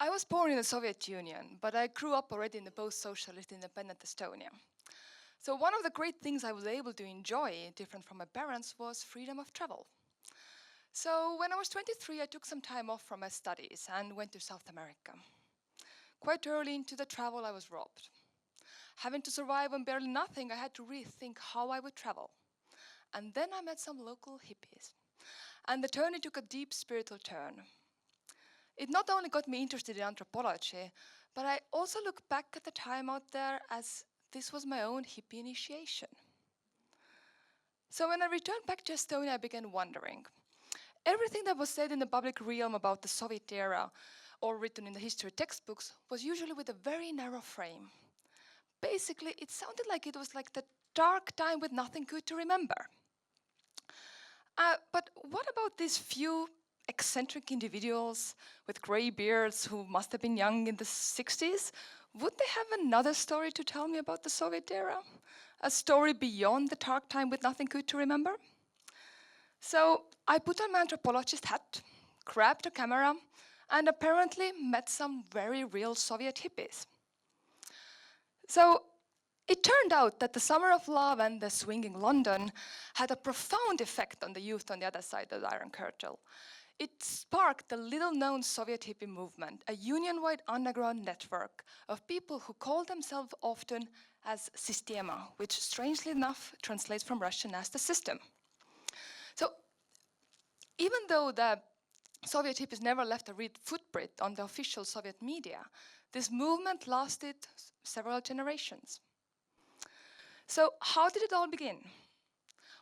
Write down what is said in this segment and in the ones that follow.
I was born in the Soviet Union, but I grew up already in the post-socialist independent Estonia. So one of the great things I was able to enjoy, different from my parents, was freedom of travel. So when I was 23, I took some time off from my studies and went to South America. Quite early into the travel, I was robbed. Having to survive on barely nothing, I had to rethink how I would travel. And then I met some local hippies. And the journey took a deep spiritual turn. It not only got me interested in anthropology, but I also look back at the time out there as this was my own hippie initiation. So when I returned back to Estonia, I began wondering. Everything that was said in the public realm about the Soviet era or written in the history textbooks was usually with a very narrow frame. Basically, it sounded like it was like the dark time with nothing good to remember. But what about these few eccentric individuals with grey beards who must have been young in the 60s? Would they have another story to tell me about the Soviet era? A story beyond the dark time with nothing good to remember? So I put on my anthropologist hat, grabbed a camera, and apparently met some very real Soviet hippies. So it turned out that the Summer of Love and the swinging London had a profound effect on the youth on the other side of the Iron Curtain. It sparked the little-known Soviet hippie movement, a union-wide underground network of people who called themselves often as Sistema, which strangely enough translates from Russian as the system. So even though the Soviet hippies never left a real footprint on the official Soviet media, this movement lasted several generations. So how did it all begin?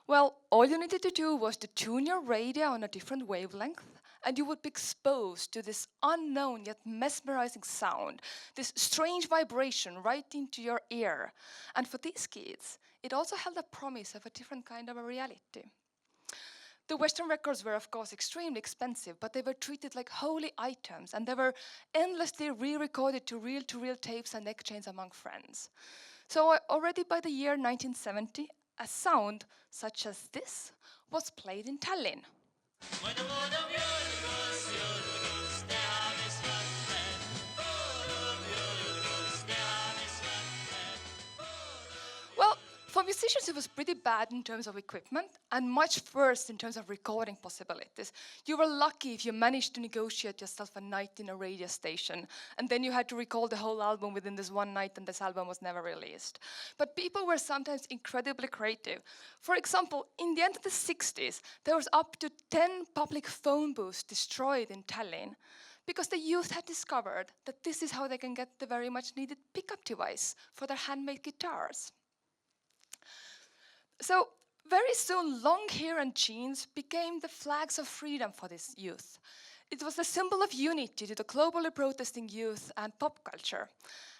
Well, all you needed to do was to tune your radio on a different wavelength, and you would be exposed to this unknown yet mesmerizing sound, this strange vibration right into your ear. And for these kids, it also held a promise of a different kind of a reality. The Western records were, of course, extremely expensive, but they were treated like holy items, and they were endlessly re-recorded to reel tapes and exchanged among friends. So already by the year 1970, a sound such as this was played in Tallinn. Well, for musicians, it was pretty bad in terms of equipment and much worse in terms of recording possibilities. You were lucky if you managed to negotiate yourself a night in a radio station, and then you had to record the whole album within this one night, and this album was never released. But people were sometimes incredibly creative. For example, in the end of the 60s, there was up to 10 public phone booths destroyed in Tallinn because the youth had discovered that this is how they can get the very much needed pickup device for their handmade guitars. So very soon, long hair and jeans became the flags of freedom for this youth. It was a symbol of unity to the globally protesting youth and pop culture.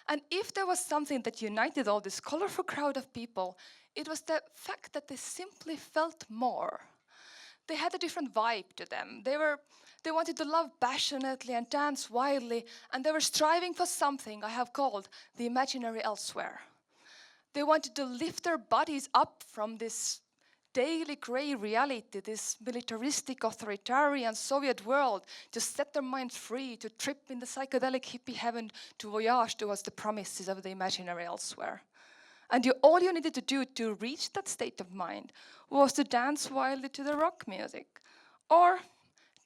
And if there was something that united all this colorful crowd of people, it was the fact that they simply felt more. They had a different vibe to them. They wanted to love passionately and dance wildly, and they were striving for something I have called the imaginary elsewhere. They wanted to lift their bodies up from this daily gray reality, this militaristic, authoritarian Soviet world, to set their minds free, to trip in the psychedelic hippie heaven, to voyage towards the promises of the imaginary elsewhere. And all you needed to do to reach that state of mind was to dance wildly to the rock music, or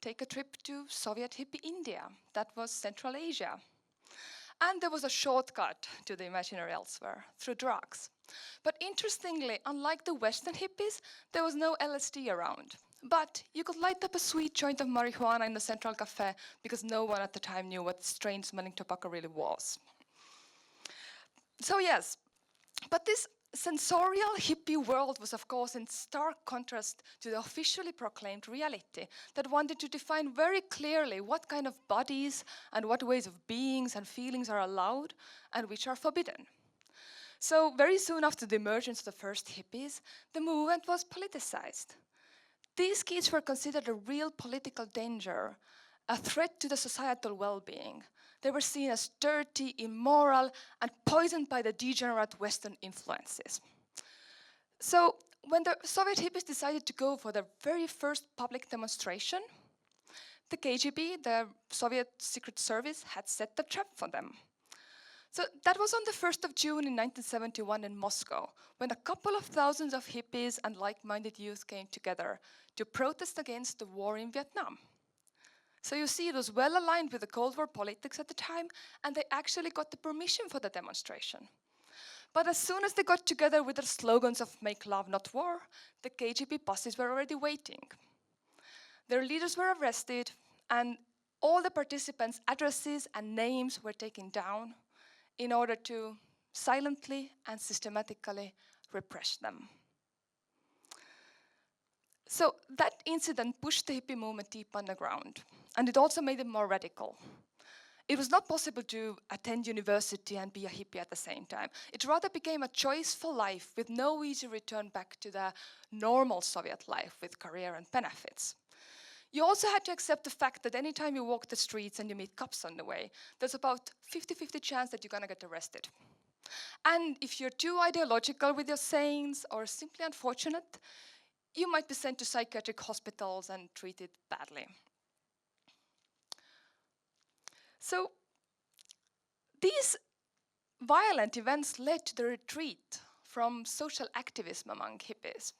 take a trip to Soviet hippie India, that was Central Asia. And there was a shortcut to the imaginary elsewhere, through drugs. But interestingly, unlike the Western hippies, there was no LSD around. But you could light up a sweet joint of marijuana in the Central Cafe because no one at the time knew what strange-smelling tobacco really was. So yes, but this sensorial hippie world was, of course, in stark contrast to the officially proclaimed reality that wanted to define very clearly what kind of bodies and what ways of beings and feelings are allowed and which are forbidden. So very soon after the emergence of the first hippies, the movement was politicized. These kids were considered a real political danger, a threat to the societal well-being. They were seen as dirty, immoral, and poisoned by the degenerate Western influences. So when the Soviet hippies decided to go for their very first public demonstration, the KGB, the Soviet Secret Service, had set the trap for them. So that was on the 1st of June in 1971 in Moscow, when a couple of thousands of hippies and like-minded youth came together to protest against the war in Vietnam. So you see, it was well aligned with the Cold War politics at the time, and they actually got the permission for the demonstration. But as soon as they got together with their slogans of "Make love, not war," the KGB bosses were already waiting. Their leaders were arrested, and all the participants' addresses and names were taken down in order to silently and systematically repress them. So that incident pushed the hippie movement deep underground, and it also made it more radical. It was not possible to attend university and be a hippie at the same time. It rather became a choice for life with no easy return back to the normal Soviet life with career and benefits. You also had to accept the fact that anytime you walk the streets and you meet cops on the way, there's about 50-50 chance that you're gonna get arrested. And if you're too ideological with your sayings or simply unfortunate, you might be sent to psychiatric hospitals and treated badly. So these violent events led to the retreat from social activism among hippies.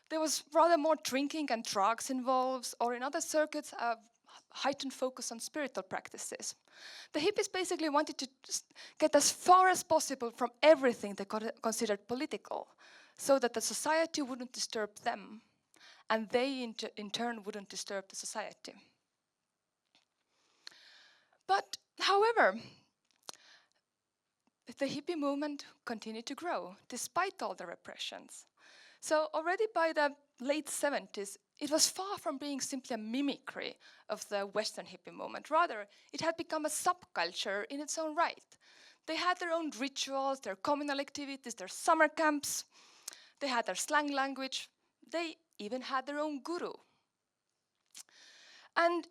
There was rather more drinking and drugs involved, or in other circuits, a heightened focus on spiritual practices. The hippies basically wanted to just get as far as possible from everything they considered political, so that the society wouldn't disturb them, and they in turn wouldn't disturb the society. But however, the hippie movement continued to grow despite all the repressions. So already by the late 70s, it was far from being simply a mimicry of the Western hippie movement. Rather, it had become a subculture in its own right. They had their own rituals, their communal activities, their summer camps. They had their slang language. They even had their own guru. And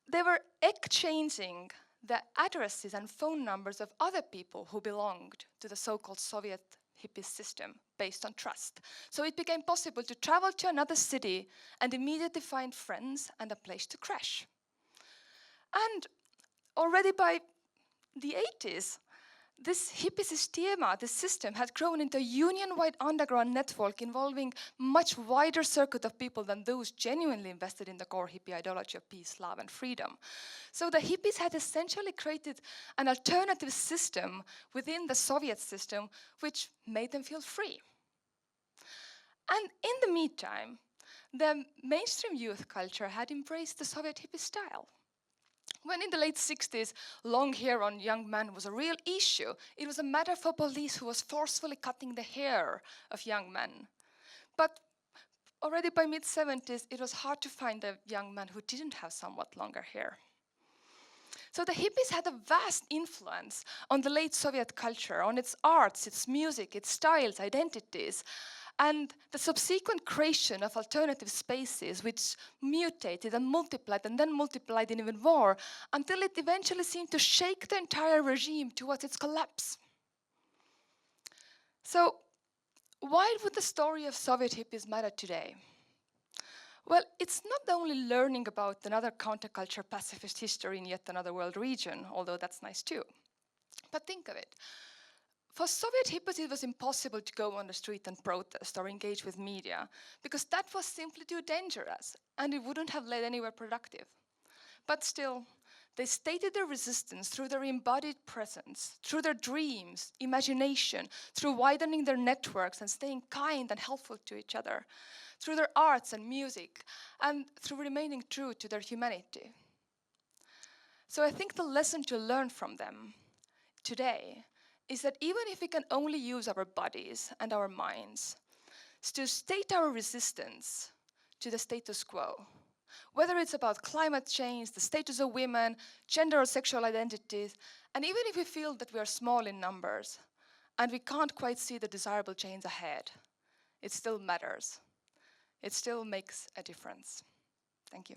they were exchanging the addresses and phone numbers of other people who belonged to the so-called Soviet hippie system based on trust. So it became possible to travel to another city and immediately find friends and a place to crash. And already by the 80s, this hippie systema, this system, had grown into a union-wide underground network involving much wider circuit of people than those genuinely invested in the core hippie ideology of peace, love, and freedom. So the hippies had essentially created an alternative system within the Soviet system, which made them feel free. And in the meantime, the mainstream youth culture had embraced the Soviet hippie style. When in the late 60s, long hair on young men was a real issue, it was a matter for police who was forcefully cutting the hair of young men. But already by mid-70s, it was hard to find a young man who didn't have somewhat longer hair. So the hippies had a vast influence on the late Soviet culture, on its arts, its music, its styles, identities, and the subsequent creation of alternative spaces which mutated and then multiplied in even more, until it eventually seemed to shake the entire regime towards its collapse. So why would the story of Soviet hippies matter today? Well, it's not only learning about another counterculture pacifist history in yet another world region, although that's nice too. But think of it. For Soviet hippies, it was impossible to go on the street and protest or engage with media, because that was simply too dangerous, and it wouldn't have led anywhere productive. But still, they stated their resistance through their embodied presence, through their dreams, imagination, through widening their networks and staying kind and helpful to each other, through their arts and music, and through remaining true to their humanity. So I think the lesson to learn from them today is that even if we can only use our bodies and our minds to state our resistance to the status quo, whether it's about climate change, the status of women, gender or sexual identities, and even if we feel that we are small in numbers and we can't quite see the desirable change ahead, it still matters. It still makes a difference. Thank you.